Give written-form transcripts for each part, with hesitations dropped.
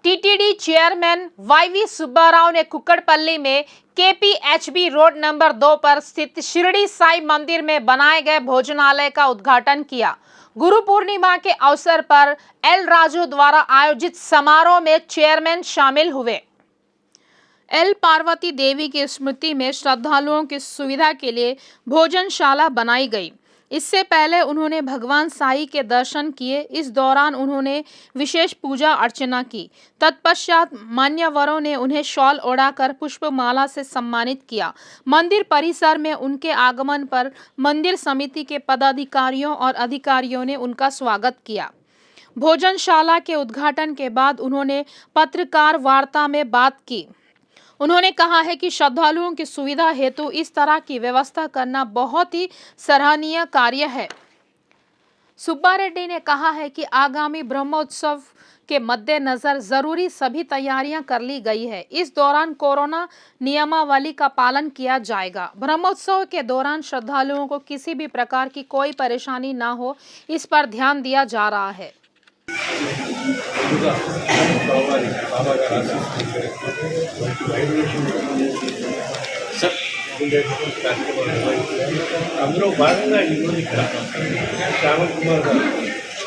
TTD chairman YV Subbarao ने कुक्कड़पल्ली में KPHB road number 2 पर स्थित शिरडी साई मंदिर में बनाए गए भोजनालय का उद्घाटन किया। गुरु पूर्णिमा के अवसर पर एल राजू द्वारा आयोजित समारोह में चेयरमैन शामिल हुए। एल पार्वती देवी की स्मृति में श्रद्धालुओं की सुविधा के लिए भोजनशाला बनाई गई। इससे पहले उन्होंने भगवान साई के दर्शन किए। इस दौरान उन्होंने विशेष पूजा अर्चना की। तत्पश्चात मान्यवरों ने उन्हें शॉल ओढ़ाकर पुष्पमाला से सम्मानित किया। मंदिर परिसर में उनके आगमन पर मंदिर समिति के पदाधिकारियों और अधिकारियों ने उनका स्वागत किया। भोजनशाला के उद्घाटन के बाद उन्होंने पत्रकार वार्ता में बात की। उन्होंने कहा है कि श्रद्धालुओं की सुविधा हेतु इस तरह की व्यवस्था करना बहुत ही सराहनीय कार्य है। सुब्बा रेड्डी ने कहा है कि आगामी ब्रह्मोत्सव के मद्देनजर जरूरी सभी तैयारियां कर ली गई है। इस दौरान कोरोना नियमावली का पालन किया जाएगा। ब्रह्मोत्सव के दौरान श्रद्धालुओं को किसी भी प्रकार की कोई परेशानी ना हो, इस पर ध्यान दिया जा रहा है। అందులో భాగంగా ఈరోజు ఇక్కడ శ్యామల్ కుమార్ గారు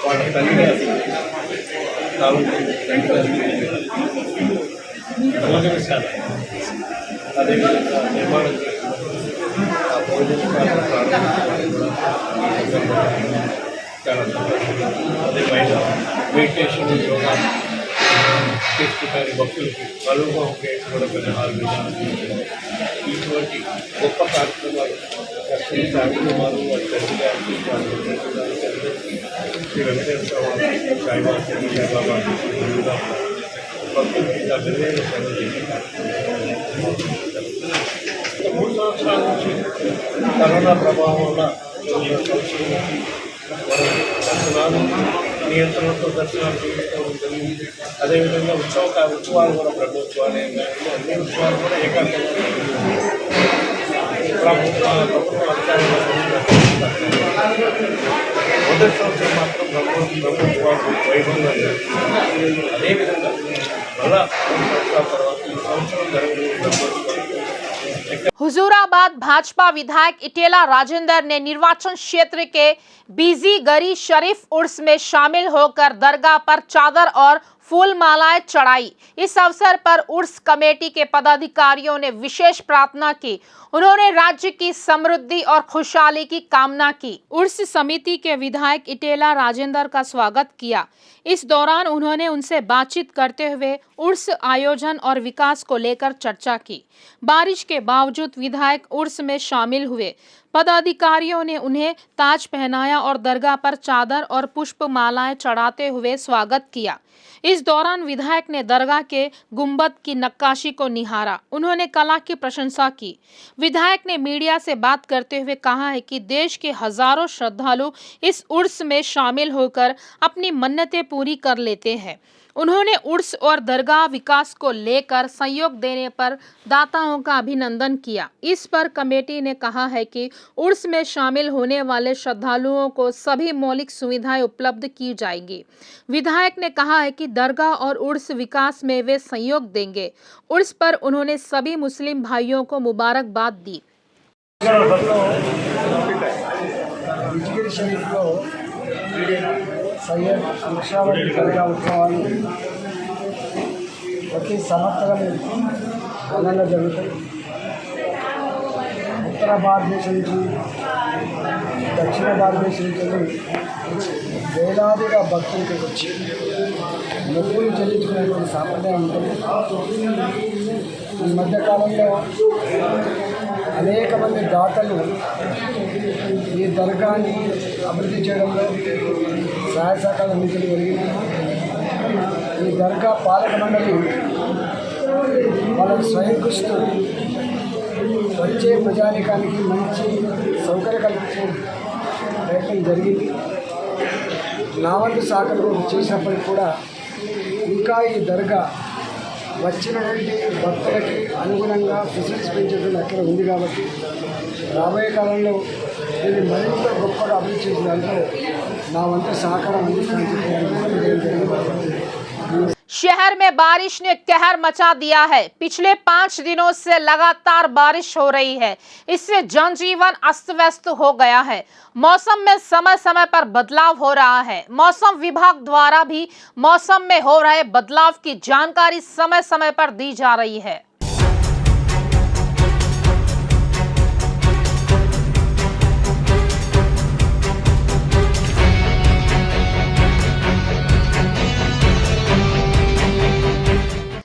వాళ్ళ తల్లి గారు భోజనశాల అదేవిధంగా నిర్మాణం ఆ భోజనశాల చాలా సంతోషంగా అదే బయట మెడిటేషన్ యోగా చేసుకుంటారు భక్తులకి బలువుగా ఉపయోగపడే ఆలోచన ఇటువంటి గొప్ప కార్యక్రమాలు శ్రీ సాయికుమారు వారి తల్లి గారికి శ్రీ వెంకటేశ్వర సాయిబాబా సాయిబాబా భక్తులకి దగ్గరైన సేవ చేసే కార్యక్రమం 3 సంవత్సరాల నుంచి కరోనా ప్రభావం వల్ల దర్శనాలు నియంత్రణతో దర్శనాలు చేసుకోవడం జరిగింది. అదేవిధంగా ఉత్సవాలు కూడా బ్రహ్మోత్సవాలు అన్ని ఉత్సవాలు కూడా ఏకాంతంగా ప్రభుత్వం అధికారులు మొదటి సంవత్సరం మాత్రం బ్రహ్మోత్సవాలు వైభవంగా జరిగింది. అదేవిధంగా మళ్ళా 2 సంవత్సరాల తర్వాత ఈ సంవత్సరం జరగడం బ్రహ్మోత్సవాలు। हुजूराबाद भाजपा विधायक इटेला राजेंद्र ने निर्वाचन क्षेत्र के बीजीगरी शरीफ उर्स में शामिल होकर दरगाह पर चादर और फूल मालाएं चढ़ाई। इस अवसर पर उर्स कमेटी के पदाधिकारियों ने विशेष प्रार्थना की। उन्होंने राज्य की समृद्धि और खुशहाली की कामना की। उर्स समिति के विधायक इटेला राजेंद्र का स्वागत किया। इस दौरान उन्होंने उनसे बातचीत करते हुए उर्स आयोजन और विकास को लेकर चर्चा की। बारिश के बावजूद विधायक उर्स में शामिल हुए। पदाधिकारियों ने उन्हें ताज पहनाया और दरगाह पर चादर और पुष्प मालाएं चढ़ाते हुए स्वागत किया। इस दौरान विधायक ने दरगाह के गुंबद की नक्काशी को निहारा। उन्होंने कला की प्रशंसा की। विधायक ने मीडिया से बात करते हुए कहा है कि देश के हजारों श्रद्धालु इस उर्स में शामिल होकर अपनी मन्नतें पूरी कर लेते हैं। उन्होंने उर्स और दरगाह विकास को लेकर सहयोग देने पर दाताओं का अभिनंदन किया। इस पर कमेटी ने कहा है कि उर्स में शामिल होने वाले श्रद्धालुओं को सभी मौलिक सुविधाएं उपलब्ध की जाएंगी। विधायक ने कहा है कि दरगाह और उर्स विकास में वे सहयोग देंगे। उर्स पर उन्होंने सभी मुस्लिम भाइयों को मुबारकबाद दी। సయ్యద్ ముషావరి దర్గా ఉత్సవాలు ప్రతి సంవత్సరం ఘనంగా జరుగుతాయి. ఉత్తర భారతదేశం నుంచి దక్షిణ భారతదేశం నుంచి వేలాదిగా భక్తులకి వచ్చి మొక్కులు చెల్లించుకునేటువంటి సాంప్రదాయం ఉంటుంది. ఈ మధ్యకాలంలో అనేక మంది దాతలు ఈ దర్గాని అభివృద్ధి చేయడంలో సహాయ సహకారాలు అందించడం జరిగింది. ఈ దర్గా పాలక మండలి వాళ్ళకి స్వయం కృషితో వచ్చే ప్రజానికానికి మంచి సౌకర్యం కల్పించే ప్రయత్నం జరిగింది. నా వంతు సహకారం చేసినప్పటికీ కూడా ఇంకా ఈ దర్గా వచ్చినటువంటి భక్తులకి అనుగుణంగా ఫెసిలిటీస్ పెంచేటువంటి అక్కడ ఉంది కాబట్టి రాబోయే కాలంలో దీన్ని మరింత గొప్పగా అభివృద్ధి చేసిన దాంట్లో నా వంతు సహకారం అందిస్తానని చెప్పి शहर में बारिश ने कहर मचा दिया है। पिछले 5 दिनों से लगातार बारिश हो रही है। इससे जनजीवन अस्त व्यस्त हो गया है। मौसम में समय समय पर बदलाव हो रहा है। मौसम विभाग द्वारा भी मौसम में हो रहे बदलाव की जानकारी समय समय पर दी जा रही है।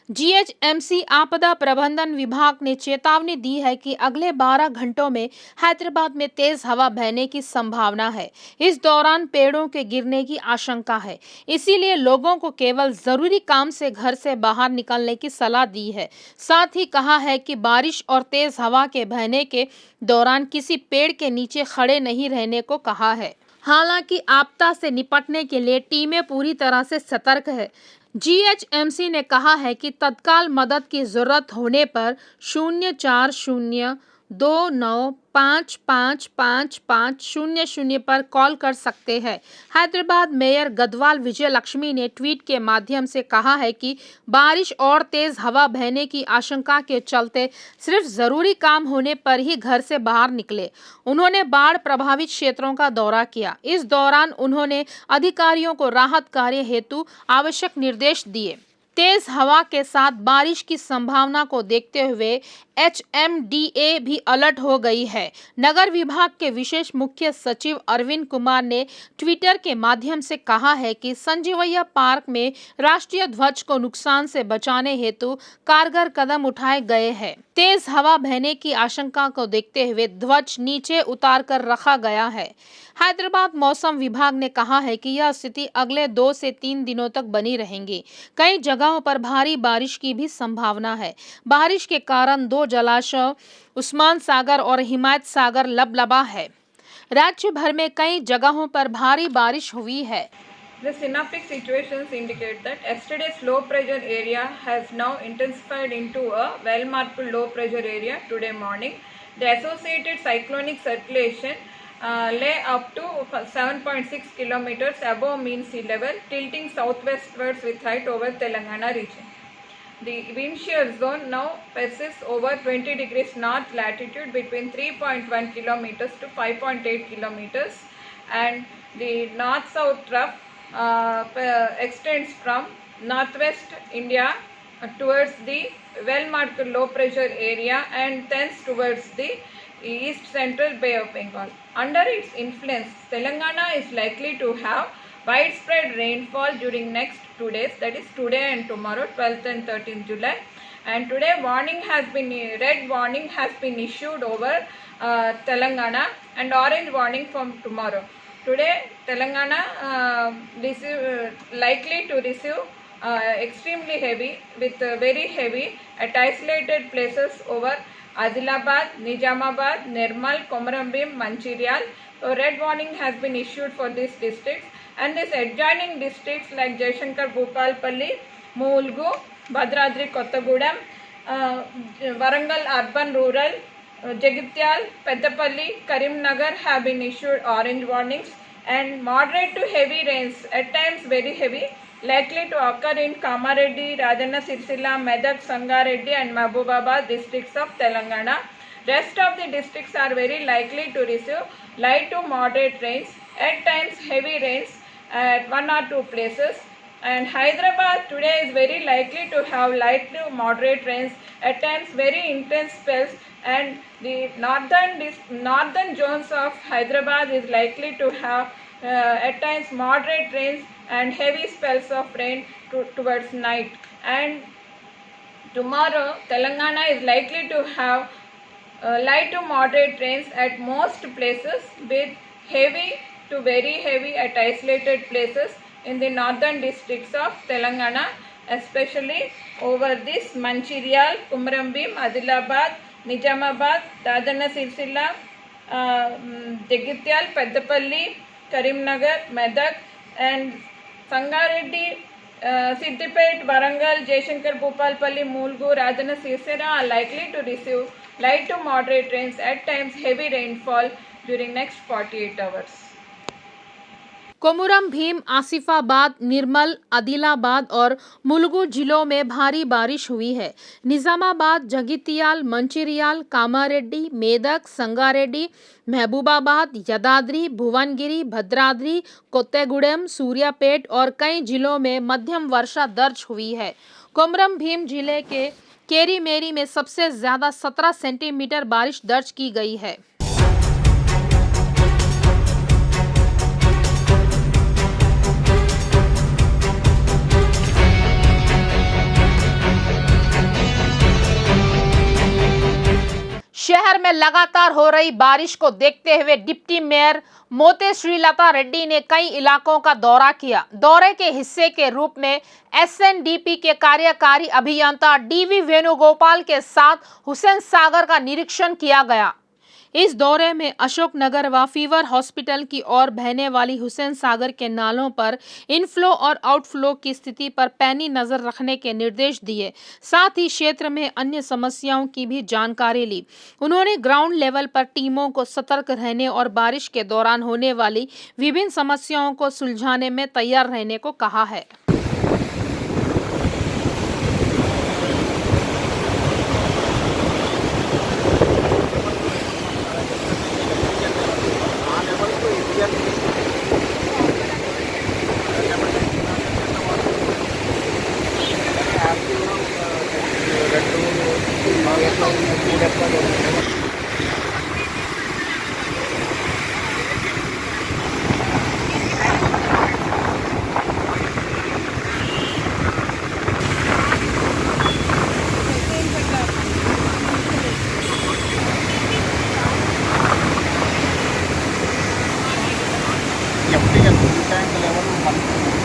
जीएचएमसी आपदा प्रबंधन विभाग ने चेतावनी दी है कि अगले 12 घंटों में हैदराबाद में तेज हवा बहने की संभावना है। इस दौरान पेड़ों के गिरने की आशंका है, इसीलिए लोगों को केवल जरूरी काम से घर से बाहर निकलने की सलाह दी है। साथ ही कहा है कि बारिश और तेज हवा के बहने के दौरान किसी पेड़ के नीचे खड़े नहीं रहने को कहा है। हालांकि आपदा से निपटने के लिए टीमें पूरी तरह से सतर्क है। जीएचएमसी ने कहा है कि तत्काल मदद की जरूरत होने पर 0402955500 पर कॉल कर सकते हैं। हैदराबाद मेयर गदवाल विजय लक्ष्मी ने ट्वीट के माध्यम से कहा है कि बारिश और तेज हवा बहने की आशंका के चलते सिर्फ जरूरी काम होने पर ही घर से बाहर निकले। उन्होंने बाढ़ प्रभावित क्षेत्रों का दौरा किया। इस दौरान उन्होंने अधिकारियों को राहत कार्य हेतु आवश्यक निर्देश दिए। तेज हवा के साथ बारिश की संभावना को देखते हुए एचएमडीए भी अलर्ट हो गई है। नगर विभाग के विशेष मुख्य सचिव अरविंद कुमार ने ट्विटर के माध्यम से कहा है कि संजीवैया पार्क में राष्ट्रीय ध्वज को नुकसान से बचाने हेतु कारगर कदम उठाए गए हैं। तेज हवा बहने की आशंका को देखते हुए ध्वज नीचे उतार कर रखा गया है। हैदराबाद मौसम विभाग ने कहा है कि यह स्थिति अगले 2 से 3 दिनों तक बनी रहेंगी। कई जगहों पर भारी बारिश की भी संभावना है। बारिश के कारण 2 जलाशय उस्मान सागर और हिमायत सागर लबलबा है। राज्य भर में कई जगहों पर भारी बारिश हुई है। The synoptic situations indicate that yesterday's low pressure area has now intensified into a well-marked low pressure area today morning. The associated cyclonic circulation lay up to 7.6 kilometers above mean sea level, tilting southwestwards with height over Telangana region. The wind shear zone now persists over 20 degrees north latitude between 3.1 kilometers to 5.8 kilometers, and the north-south trough extends from northwest India towards the well-marked low pressure area and thence towards the east central Bay of Bengal. Under its influence, Telangana is likely to have widespread rainfall during next 2 days, that is today and tomorrow, 12th and 13th July. And today red warning has been issued over Telangana and orange warning from tomorrow. Today Telangana likely to receive extremely heavy with very heavy at isolated places over Adilabad, Nizamabad, Nirmal, Komarambim, Manchiryal. So red warning has been issued for these districts, and these adjoining districts like Jaishankar, Bhupalpalli, Mulgu, Bhadradri, Kottagudem, Warangal urban rural, Jagityal, Peddapalli, Karimnagar have been issued orange warnings, and moderate to heavy rains, at times very heavy, likely to occur in Kamareddy, Rajanna Sirsilla, Medak, Sangareddy and Mahbubabad districts of Telangana. Rest of the districts are very likely to receive light to moderate rains, at times heavy rains at 1 or 2 places. And Hyderabad today is very likely to have light to moderate rains, at times very intense spells, and the northern zones of Hyderabad is likely to have at times moderate rains and heavy spells of rain towards night. And tomorrow Telangana is likely to have light to moderate rains at most places, with heavy to very heavy at isolated places in the northern districts of Telangana, especially over this Manchiryal, Kumarambim, Adilabad, Nizamabad, Rajanna Sirsilla, Jagityal, Peddapalli, Karimnagar, Medak and Sangareddy, Siddipet, Warangal, Jaishankar, Bhupalpalli, Mulgu, Rajanna Sirsilla are likely to receive light to moderate rains, at times heavy rainfall during next 48 hours. कोमुरम Bhim, Asifabad, निर्मल, आदिलाबाद और मुलुगु जिलों में भारी बारिश हुई है। निजामाबाद, जगित्याल, मंचिरियाल, कामारेड्डी, मेदक, संगारेड्डी, महबूबाबाद, यदाद्री, भुवनगिरी, भद्राद्री, कोत्तेगुडेम, सूर्यापेट और कई जिलों में मध्यम वर्षा दर्ज हुई है। कोमुरम भीम जिले के केरीमेरी में सबसे ज्यादा 17 सेंटीमीटर बारिश दर्ज की गई है। शहर में लगातार हो रही बारिश को देखते हुए डिप्टी मेयर मोते श्रीलता रेड्डी ने कई इलाकों का दौरा किया। दौरे के हिस्से के रूप में एसएनडीपी के कार्यकारी अभियंता डीवी वेणुगोपाल के साथ हुसैन सागर का निरीक्षण किया गया। इस दौरे में अशोकनगर व फीवर हॉस्पिटल की ओर बहने वाली हुसैन सागर के नालों पर इनफ्लो और आउटफ्लो की स्थिति पर पैनी नजर रखने के निर्देश दिए। साथ ही क्षेत्र में अन्य समस्याओं की भी जानकारी ली। उन्होंने ग्राउंड लेवल पर टीमों को सतर्क रहने और बारिश के दौरान होने वाली विभिन्न समस्याओं को सुलझाने में तैयार रहने को कहा है।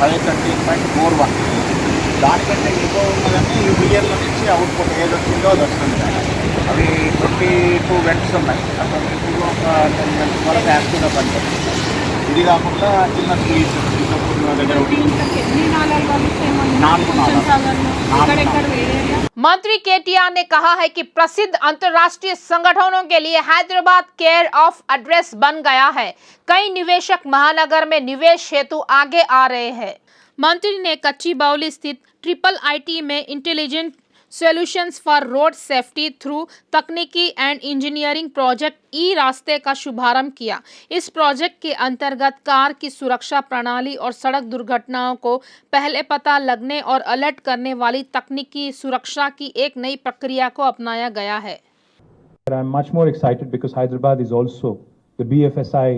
అదే 13.41 దానికంటే ఎక్కువ ఉన్నదని యూబిఎల్లో నుంచి అవుట్పుట్ ఏది వచ్చిందో అది వస్తుంది. అవి 22 వెట్స్ ఉన్నాయి. ఆ 22 ఒక 10 వెట్స్ వరకు యాక్టివ్గా పనిచేస్తుంది. ఇది కాకుండా చిన్న స్వీట్స్ దగ్గర मंत्री केटीआर ने कहा है कि प्रसिद्ध अंतर्राष्ट्रीय संगठनों के लिए हैदराबाद केयर ऑफ एड्रेस बन गया है। कई निवेशक महानगर में निवेश हेतु आगे आ रहे हैं। मंत्री ने कच्ची बावली स्थित ट्रिपल आईटी में intelligent solutions for road safety through तकनीकी एंड इंजीनियरिंग प्रोजेक्ट ई रास्ते का शुभारंभ किया। इस प्रोजेक्ट के अंतर्गत कार की सुरक्षा प्रणाली और सड़क दुर्घटनाओं को पहले पता लगने और अलर्ट करने वाली तकनीकी सुरक्षा की एक नई प्रक्रिया को अपनाया गया है। I'm much more excited because Hyderabad is also the BFSI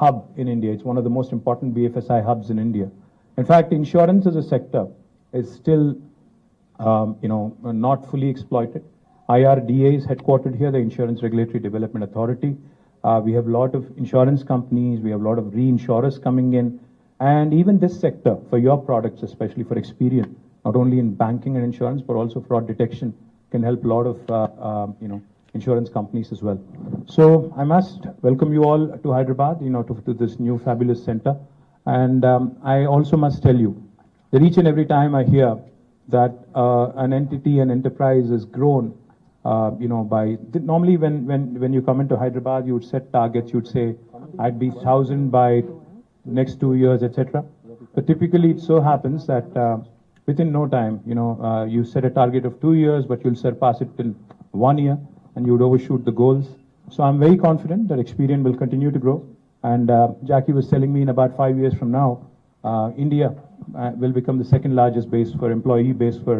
hub in India. It's one of the most important BFSI hubs in India. In fact, insurance as a sector is still not fully exploited. IRDA is headquartered here, the Insurance Regulatory Development Authority. We have a lot of insurance companies, we have a lot of reinsurers coming in, and even this sector for your products, especially for Experian, not only in banking and insurance, but also fraud detection, can help a lot of insurance companies as well. So I must welcome you all to Hyderabad, to this new fabulous center. And I also must tell you that each and every time I hear that an entity, an enterprise is grown, normally when you come into Hyderabad, you would set targets, you would say, I'd be 1,000 by next 2 years, etc. But typically it so happens that within no time, you set a target of 2 years, but you'll surpass it in 1 year, and you would overshoot the goals. So I'm very confident that Experian will continue to grow. And Jackie was telling me in about 5 years from now, India will become the second largest base for employee base for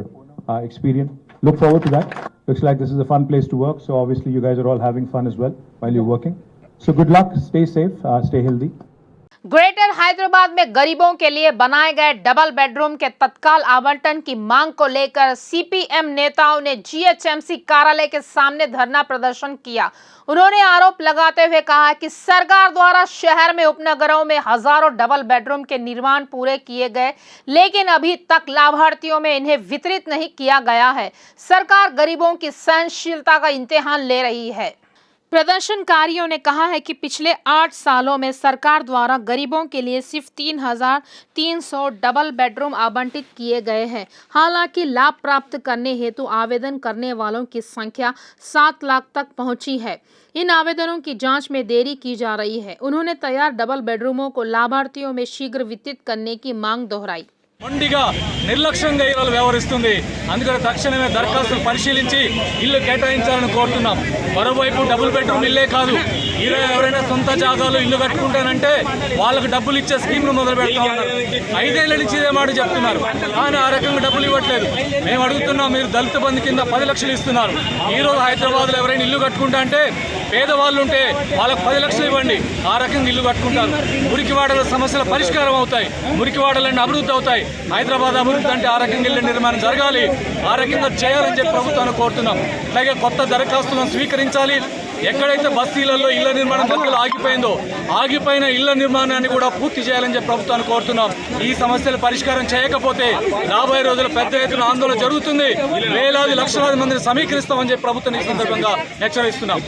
Experian. Look forward to that. Looks like this is a fun place to work. So obviously you guys are all having fun as well while you're working. So good luck, stay safe, stay healthy. Greater Hyderabad में गरीबों के लिए बनाए गए double bedroom के तत्काल आवंटन की मांग को लेकर सीपीएम नेताओं ने जीएचएमसी कार्यालय के सामने धरना प्रदर्शन किया। उन्होंने आरोप लगाते हुए कहा कि सरकार द्वारा शहर में उपनगरों में हजारों डबल बेडरूम के निर्माण पूरे किए गए, लेकिन अभी तक लाभार्थियों में इन्हें वितरित नहीं किया गया है। सरकार गरीबों की सहनशीलता का इम्तिहान ले रही है। प्रदर्शनकारियों ने कहा है कि पिछले 8 सालों में सरकार द्वारा गरीबों के लिए सिर्फ 3,300 डबल बेडरूम आवंटित किए गए हैं। हालांकि लाभ प्राप्त करने हेतु आवेदन करने वालों की संख्या 7 लाख तक पहुंची है। इन आवेदनों की जांच में देरी की जा रही है। उन्होंने तैयार डबल बेडरूमों को लाभार्थियों में शीघ्र वितरित करने की मांग दोहराई। మొండిగా నిర్లక్ష్యంగా ఇవాళ వ్యవహరిస్తుంది. అందుకని తక్షణమే దరఖాస్తులు పరిశీలించి ఇల్లు కేటాయించాలని కోరుతున్నాం. మరోవైపు డబుల్ బెడ్రూమ్ ఇల్లే కాదు, ఎవరైనా సొంత జాగాలో ఇల్లు కట్టుకుంటానంటే వాళ్ళకు డబ్బులు ఇచ్చే స్కీమ్ను మొదలు పెడతా ఉన్నారు. 5 ఏళ్ల నుంచి ఇదే మాట చెప్తున్నారు, కానీ ఆ రకంగా డబ్బులు ఇవ్వట్లేదు. మేము అడుగుతున్నాం, మీరు దళిత బంధు కింద 10 లక్షలు ఇస్తున్నారు. ఈరోజు హైదరాబాద్లో ఎవరైనా ఇల్లు కట్టుకుంటా అంటే పేదవాళ్ళు ఉంటే వాళ్ళకు 10 లక్షలు ఇవ్వండి, ఆ రకంగా ఇల్లు కట్టుకుంటారు. మురికివాడల సమస్యల పరిష్కారం అవుతాయి, మురికివాడలన్నీ అభివృద్ధి అవుతాయి. హైదరాబాద్ అభివృద్ధి అంటే ఆ రకంగా ఇళ్ల నిర్మాణం జరగాలి, ఆ రకంగా చేయాలని చెప్పి ప్రభుత్వాన్ని కోరుతున్నాం. అలాగే కొత్త దరఖాస్తులను స్వీకరించాలి. ఎక్కడైతే బస్తీలలో ఇళ్ల నిర్మాణం పక్కన ఆగిపోయిందో ఆగిపోయిన ఇళ్ల నిర్మాణాన్ని కూడా పూర్తి చేయాలని చెప్పి ప్రభుత్వాన్ని కోరుతున్నాం. ఈ సమస్యల పరిష్కారం చేయకపోతే రాబోయే రోజుల్లో పెద్ద ఎత్తున ఆందోళన జరుగుతుంది. వేలాది లక్షలాది మందిని సమీకరిస్తామని చెప్పి ప్రభుత్వం ఈ సందర్భంగా హెచ్చరిస్తున్నాం.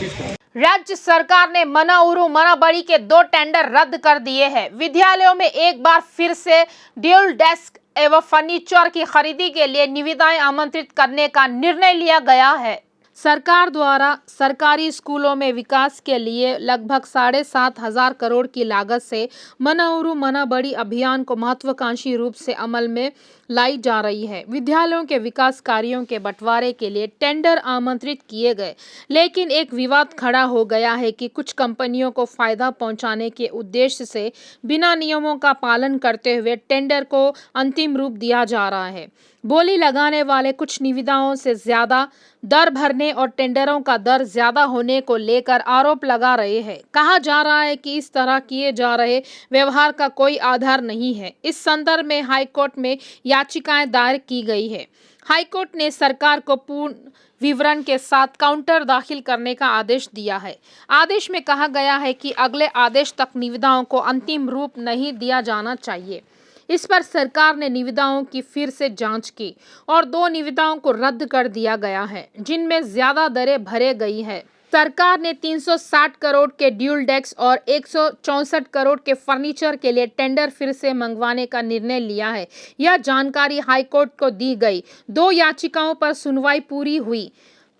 राज्य सरकार ने मनाउरू मनाबड़ी के 2 टेंडर रद्द कर दिए हैं। विद्यालयों में एक बार फिर से ड्यूल डेस्क एवं फर्नीचर की खरीदी के लिए निविदाएं आमंत्रित करने का निर्णय लिया गया है। सरकार द्वारा सरकारी स्कूलों में विकास के लिए लगभग 7,500 करोड़ की लागत से मनाउरू मनाबड़ी अभियान को महत्वाकांक्षी रूप से अमल में लाई जा रही है। विद्यालयों के विकास कार्यों के बंटवारे के लिए टेंडर आमंत्रित किए गए, लेकिन एक विवाद खड़ा हो गया है कि कुछ कंपनियों को फायदा पहुंचाने के उद्देश्य से बिना नियमों का पालन करते हुए टेंडर को अंतिम रूप दिया जा रहा है। बोली लगाने वाले कुछ निविदाओं से ज्यादा दर भरने और टेंडरों का दर ज्यादा होने को लेकर आरोप लगा रहे हैं। कहा जा रहा है कि इस तरह किए जा रहे व्यवहार का कोई आधार नहीं है। इस संदर्भ में हाईकोर्ट में याचिकाएं दायर की गई है। हाईकोर्ट ने सरकार को पूर्ण विवरण के साथ काउंटर दाखिल करने का आदेश दिया है। आदेश में कहा गया है कि अगले आदेश तक निविदाओं को अंतिम रूप नहीं दिया जाना चाहिए। इस पर सरकार ने निविदाओं की फिर से जांच की और 2 निविदाओं को रद्द कर दिया गया है, जिनमें ज्यादा दरें भरे गई है। सरकार ने 360 करोड़ के ड्यूल डेस्क और 164 करोड़ के फर्नीचर के लिए टेंडर फिर से मंगवाने का निर्णय लिया है। यह जानकारी हाईकोर्ट को दी गई। 2 याचिकाओं पर सुनवाई पूरी हुई।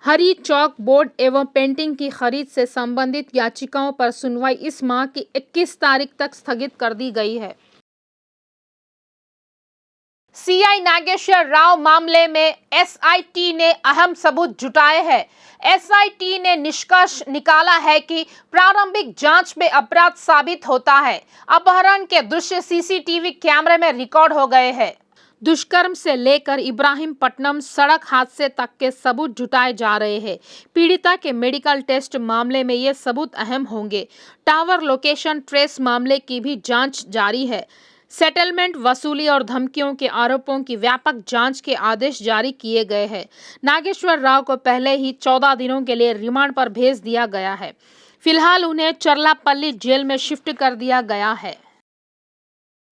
हरी चौक बोर्ड एवं पेंटिंग की खरीद से संबंधित याचिकाओं पर सुनवाई इस माह की 21 तारीख तक स्थगित कर दी गई है। सीआई नागेश्वर राव मामले में एसआईटी ने अहम सबूत जुटाए हैं। एसआईटी ने निष्कर्ष निकाला है कि प्रारंभिक जांच में अपराध साबित होता है। अपहरण के दृश्य सीसीटीवी कैमरे में रिकॉर्ड हो गए हैं। दुष्कर्म से लेकर इब्राहिमपट्टनम सड़क हादसे तक के सबूत जुटाए जा रहे हैं। पीड़िता के मेडिकल टेस्ट मामले में ये सबूत अहम होंगे। टावर लोकेशन ट्रेस मामले की भी जांच जारी है। सेटलमेंट वसूली और धमकियों के आरोपों की व्यापक जांच के आदेश जारी किए गए हैं। नागेश्वर राव को पहले ही 14 दिनों के लिए रिमांड पर भेज दिया गया है। फिलहाल उन्हें चरलापल्ली जेल में शिफ्ट कर दिया गया है।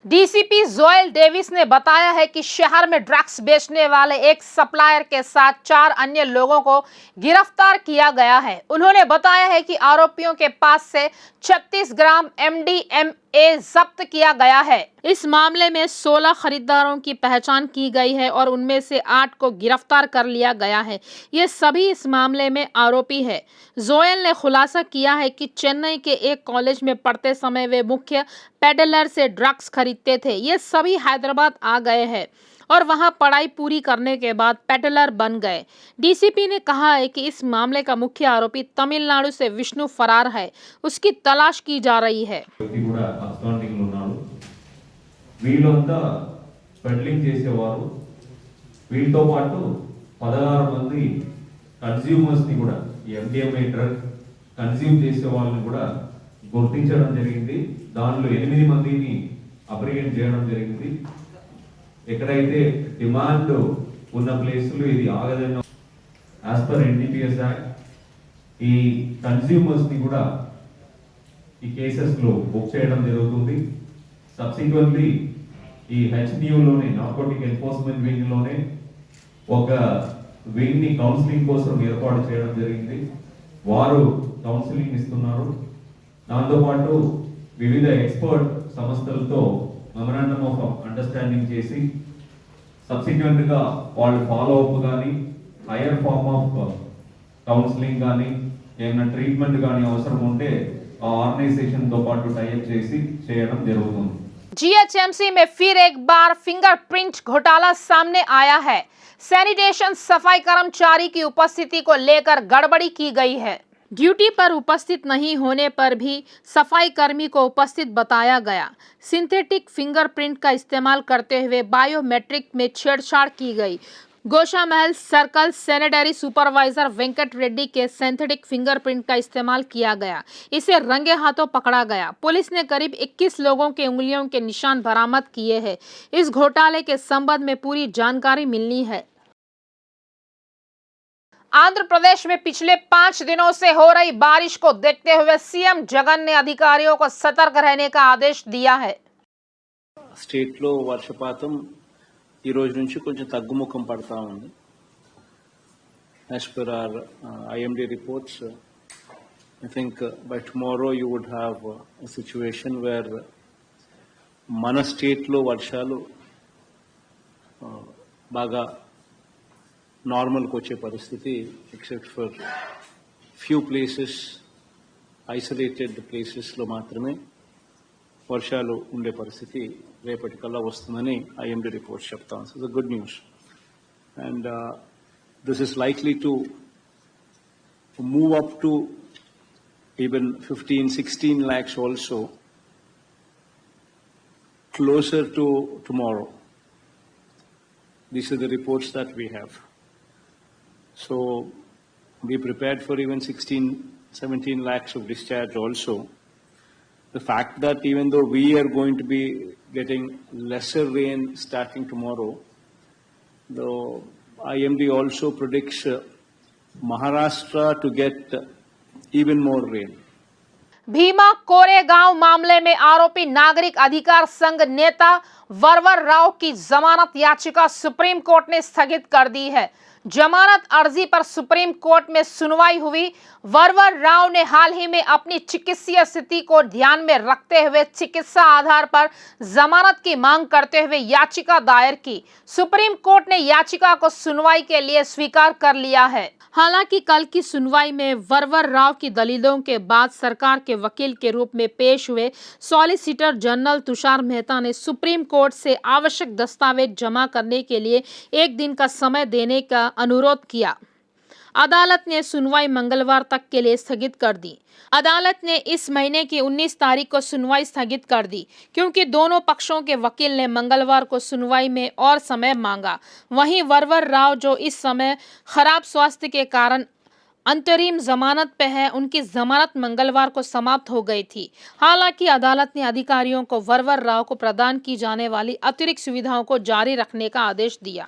डीसीपी जोएल डेविस ने बताया है कि शहर में ड्रग्स बेचने वाले एक सप्लायर के साथ 4 अन्य लोगों को गिरफ्तार किया गया है। उन्होंने बताया है कि आरोपियों के पास से 36 ग्राम MDMA जब्त किया गया है। इस मामले में 16 खरीदारों की पहचान की गई है और उनमें से 8 को गिरफ्तार कर लिया गया है। ये सभी इस मामले में आरोपी है। जोएल ने खुलासा किया है कि चेन्नई के एक कॉलेज में पढ़ते समय वे मुख्य पेडलर से ड्रग्स खरीदते थे। ये सभी हैदराबाद आ गए हैं और वहां पढ़ाई पूरी करने के बाद पेडलर बन गए। डीसीपी ने कहा है कि इस मामले का मुख्य आरोपी तमिलनाडु से विष्णु फरार है, उसकी तलाश की जा रही है। వీళ్ళంతా పెడ్లింగ్ చేసేవారు. వీళ్ళతో పాటు 16 మంది కన్స్యూమర్స్ ని కూడా MDMA డ్రగ్ కన్స్యూమ్ చేసే వాళ్ళని కూడా గుర్తించడం జరిగింది. దానిలో 8 మందిని అప్రిహెండ్ చేయడం జరిగింది. ఎక్కడైతే డిమాండ్ ఉన్న ప్లేసులు ఇది ఆగదన్న యాజ్ పర్ NDPS యాక్ట్ ఈ కన్స్యూమర్స్ ని కూడా ఈ కేసెస్ లో బుక్ చేయడం జరుగుతుంది. సబ్సిక్వెంట్లీ ఈ HNU లోనే నార్కోటిక్ ఎన్ఫోర్స్మెంట్ వింగ్ లోనే ఒక వింగ్ ని కౌన్సిలింగ్ కోసం ఏర్పాటు చేయడం జరిగింది. వారు కౌన్సిలింగ్ ఇస్తున్నారు. దాంతోపాటు వివిధ ఎక్స్పర్ట్ సంస్థలతో మెమరాండమ్ ఆఫ్ అండర్స్టాండింగ్ చేసి సబ్సిక్వెంట్గా వాళ్ళు ఫాలో అప్ కానీ హైయర్ ఫార్మ్ ఆఫ్ కౌన్సిలింగ్ కానీ ఏమైనా ట్రీట్మెంట్ కానీ అవసరం ఉంటే ఆ ఆర్గనైజేషన్తో పాటు టైఅప్ చేసి చేయడం జరుగుతుంది. जीएचएमसी में फिर एक बार फिंगरप्रिंट घोटाला सामने आया है. सैनिटेशन सफाई कर्मचारी की उपस्थिति को लेकर गड़बड़ी की गई है. ड्यूटी पर उपस्थित नहीं होने पर भी सफाई कर्मी को उपस्थित बताया गया. सिंथेटिक फिंगरप्रिंट का इस्तेमाल करते हुए बायोमेट्रिक में छेड़छाड़ की गई. Goshamahal circle sanitary supervisor Venkat Reddy के सिंथेटिक फिंगरप्रिंट का इस्तेमाल किया गया. इसे रंगे हाथों पकड़ा गया. पुलिस ने करीब 21 लोगों के उंगलियों के निशान बरामद किए हैं. इस घोटाले के संबंध में पूरी जानकारी मिलनी है. आंध्र प्रदेश में पिछले 5 दिनों से हो रही बारिश को देखते हुए सीएम जगन ने अधिकारियों को सतर्क रहने का आदेश दिया है. స్టేట్లో వర్షపాతం ఈ రోజు నుంచి కొంచెం తగ్గుముఖం పడతా ఉంది. As per our IMD reports, I think by tomorrow you would have situation where మన స్టేట్లో వర్షాలు బాగా నార్మల్కి వచ్చే పరిస్థితి, except for few places, isolated ప్లేసెస్లో మాత్రమే వర్షాలు ఉండే పరిస్థితి రేపటికల్లా వస్తుందని ఐఎండీ రిపోర్ట్స్ చెప్తాను. So the good news. And this is likely to move up to even 15-16 lakhs also closer to tomorrow. These are the reports that we have. So be prepared for even 16-17 lakhs of discharge also. The fact that even though we are going to be getting lesser rain starting tomorrow, the IMD also predicts Maharashtra to get even more rain. Bhima Koregaon मामले में आरोपी नागरिक अधिकार संघ नेता वरवर राव की जमानत याचिका सुप्रीम कोर्ट ने स्थगित कर दी है. जमानत अर्जी पर सुप्रीम कोर्ट में सुनवाई हुई. वरवर राव ने हाल ही में अपनी चिकित्सीय स्थिति को ध्यान में रखते हुए चिकित्सा आधार पर जमानत की मांग करते हुए याचिका दायर की. सुप्रीम कोर्ट ने याचिका को सुनवाई के लिए स्वीकार कर लिया है. हालांकि कल की सुनवाई में वरवर राव की दलीलों के बाद सरकार के वकील के रूप में पेश हुए सॉलिसिटर जनरल तुषार मेहता ने सुप्रीम कोर्ट से आवश्यक दस्तावेज जमा करने के लिए 1 दिन का समय देने का अनुरोध किया. अदालत ने सुनवाई मंगलवार तक के लिए स्थगित कर दी. अदालत ने इस महीने की 19 तारीख को सुनवाई स्थगित कर दी क्योंकि दोनों पक्षों के वकील ने मंगलवार को सुनवाई में और समय मांगा. वहीं वरवर राव जो इस समय खराब स्वास्थ्य के कारण अंतरिम जमानत पे है, उनकी जमानत मंगलवार को समाप्त हो गई थी. हालांकि अदालत ने अधिकारियों को वरवर राव को प्रदान की जाने वाली अतिरिक्त सुविधाओं को जारी रखने का आदेश दिया.